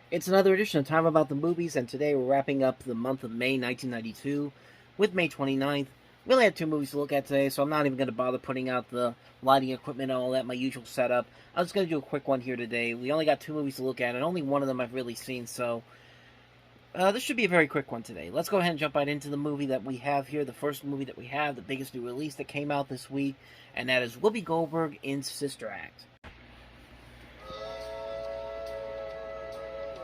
It's another edition of Time About the Movies, and today we're wrapping up the month of May 1992 with May 29th. We only have two movies to look at today, so I'm not even going to bother putting out the lighting equipment and all that, my usual setup. I'm just going to do a quick one here today. We only got two movies to look at, and only one of them I've really seen, so this should be a very quick one today. Let's go ahead and jump right into the movie that we have here. The first movie that we have, the biggest new release that came out this week, and that is Whoopi Goldberg in Sister Act.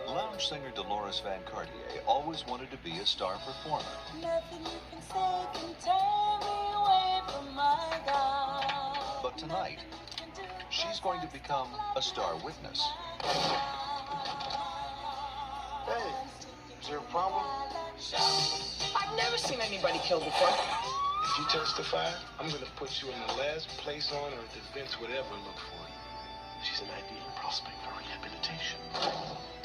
Lounge singer Dolores Van Cartier always wanted to be a star performer. Nothing you can say can tear me away from my God. But tonight, she's going to become a star witness. Hey, is there a problem? I've never seen anybody killed before. If you testify, I'm gonna put you in the last place on earth that Vince would ever look for you. She's an ideal prospect for rehabilitation.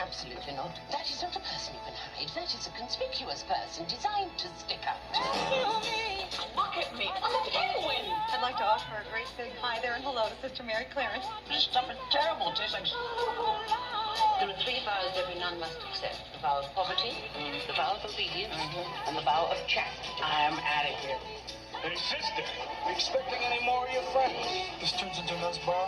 Absolutely not. That is not a person you can hide. That is a conspicuous person designed to stick out. Kill me. Look at me. I'm a penguin. I'd like to offer a great big hi there and hello to Sister Mary Clarence. This stuff is terrible. It tastes like... There are three vows every nun must accept. The vow of poverty, the vow of obedience, and the vow of chastity. I am out of here. Hey, sister, you expecting any more of your friends? This turns into a nun's bar.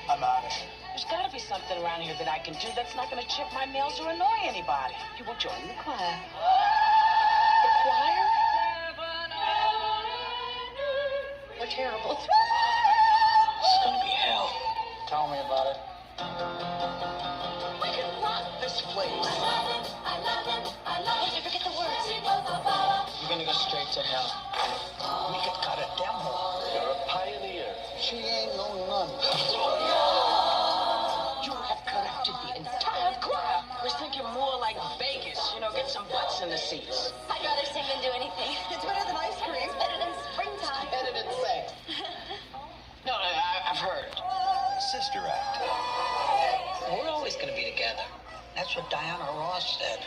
I'm out of here. There's got to be something around here that I can do that's not going to chip my nails or annoy anybody. You will join the choir. The choir? We're terrible. This is gonna be hell. Tell me about it. We can rock this place. I love him. Hey, forget the words. You're gonna go straight to hell. We could cut a demo. You're a pioneer. She ain't no nun. You have corrupted the entire choir. We're thinking more like Vegas. You know, get some butts in the seats. I'd rather sing than do anything. It's better than ice cream. It's better than springtime. Better than sex. No, I've heard. Sister Act. We're always going to be together. That's what Diana Ross said.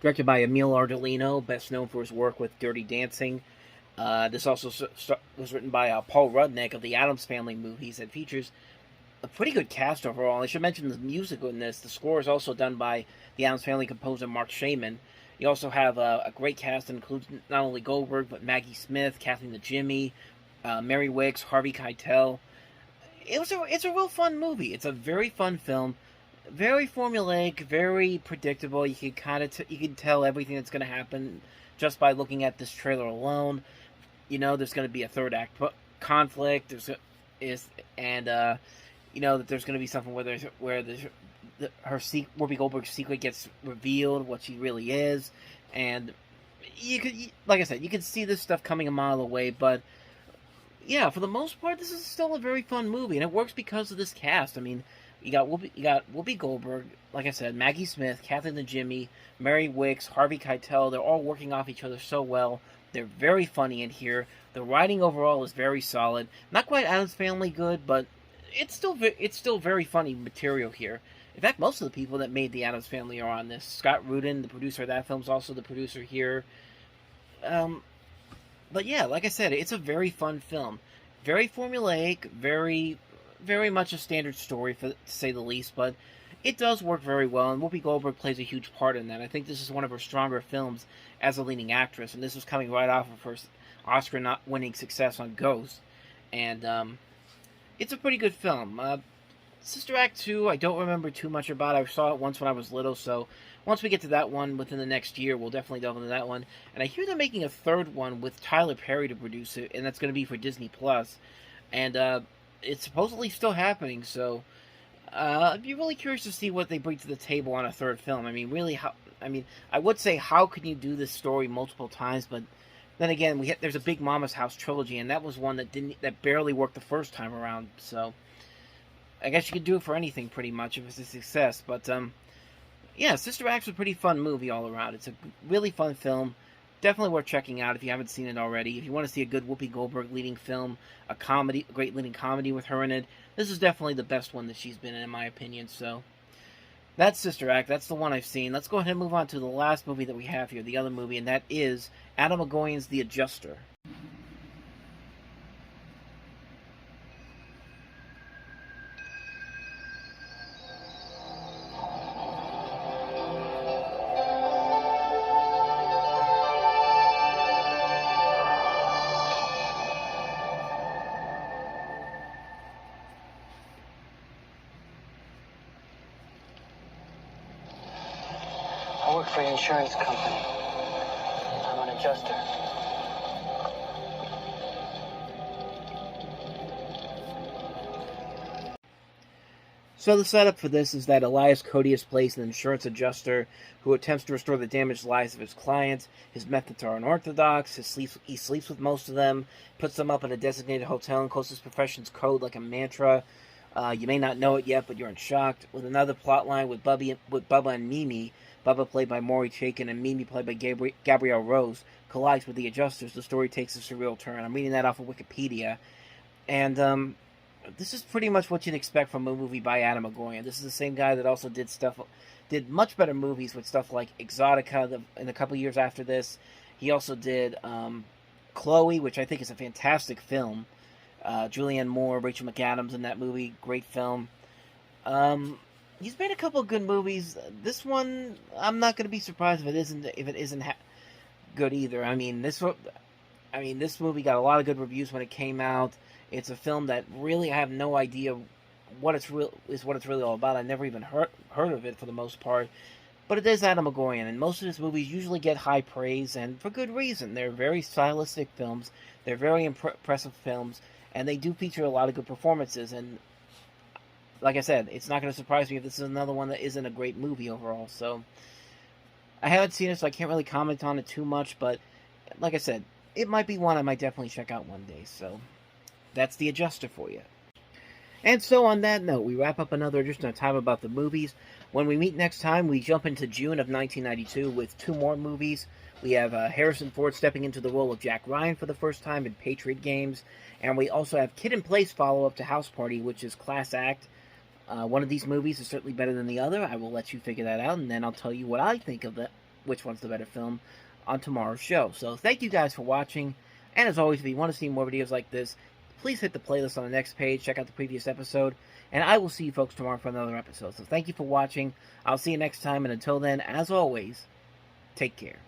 Directed by Emil Ardolino, best known for his work with Dirty Dancing. This also was written by Paul Rudnick of the Addams Family movies. It features a pretty good cast overall. I should mention the music in this. The score is also done by the Addams Family composer Mark Shaman. You also have a great cast that includes not only Goldberg, but Maggie Smith, Kathleen the Jimmy, Mary Wicks, Harvey Keitel. It's a real fun movie. It's a very fun film. Very formulaic, very predictable. You can you can tell everything that's going to happen just by looking at this trailer alone. You know, there's going to be a third act conflict. You know that there's going to be something where Whoopi Goldberg's secret gets revealed, what she really is, and like I said, you can see this stuff coming a mile away. But yeah, for the most part, this is still a very fun movie, and it works because of this cast. I mean, you got Whoopi Goldberg, like I said, Maggie Smith, Kathleen the Jimmy, Mary Wicks, Harvey Keitel. They're all working off each other so well. They're very funny in here. The writing overall is very solid. Not quite Addams Family good, but it's still very funny material here. In fact, most of the people that made the Addams Family are on this. Scott Rudin, the producer of that film, is also the producer here. But yeah, like I said, it's a very fun film. Very formulaic, very much a standard story, to say the least, but it does work very well, and Whoopi Goldberg plays a huge part in that. I think this is one of her stronger films as a leading actress, and this was coming right off of her Oscar-winning success on Ghost, and it's a pretty good film. Sister Act 2, I don't remember too much about. I saw it once when I was little, so once we get to that one within the next year, we'll definitely delve into that one. And I hear they're making a third one with Tyler Perry to produce it, and that's going to be for Disney+. And it's supposedly still happening, so I'd be really curious to see what they bring to the table on a third film. I mean, really, I would say, how can you do this story multiple times? But then again, there's a Big Mama's House trilogy, and that was one that barely worked the first time around. So I guess you could do it for anything pretty much if it's a success. But yeah, Sister Act's a pretty fun movie all around. It's a really fun film. Definitely worth checking out if you haven't seen it already. If you want to see a good Whoopi Goldberg leading film, a great leading comedy with her in it, this is definitely the best one that she's been in my opinion. So that's Sister Act. That's the one I've seen. Let's go ahead and move on to the last movie that we have here, the other movie, and that is Adam McGowan's The Adjuster. insurance company. I'm an adjuster. So the setup for this is that Elias Cody is placed an insurance adjuster who attempts to restore the damaged lives of his clients. His methods are unorthodox. He sleeps with most of them, puts them up in a designated hotel, and quotes his profession's code like a mantra. You may not know it yet, but you're in shock. With another plotline with Bubba and Mimi, Bubba played by Maury Chaykin and Mimi played by Gabrielle Rose, collides with the adjusters. The story takes a surreal turn. I'm reading that off of Wikipedia. And this is pretty much what you'd expect from a movie by Adam McGoyan. This is the same guy that also did much better movies with stuff like Exotica in a couple years after this. He also did Chloe, which I think is a fantastic film. Julianne Moore, Rachel McAdams in that movie, great film. He's made a couple of good movies. This one, I'm not going to be surprised if it isn't good either. I mean, this movie got a lot of good reviews when it came out. It's a film that really I have no idea what it's really all about. I never even heard of it for the most part. But it is Adam McGoyan, and most of his movies usually get high praise, and for good reason. They're very stylistic films. They're very impressive films, and they do feature a lot of good performances. And like I said, it's not going to surprise me if this is another one that isn't a great movie overall. So I haven't seen it, so I can't really comment on it too much. But like I said, it might be one I might definitely check out one day. So that's The Adjuster for you. And so on that note, we wrap up another edition of Time About the Movies. When we meet next time, we jump into June of 1992 with two more movies. We have Harrison Ford stepping into the role of Jack Ryan for the first time in Patriot Games. And we also have Kid and Play's follow-up to House Party, which is Class Act. One of these movies is certainly better than the other. I will let you figure that out, and then I'll tell you what I think of which one's the better film on tomorrow's show. So thank you guys for watching. And as always, if you want to see more videos like this, please hit the playlist on the next page, check out the previous episode, and I will see you folks tomorrow for another episode. So thank you for watching. I'll see you next time, and until then, as always, take care.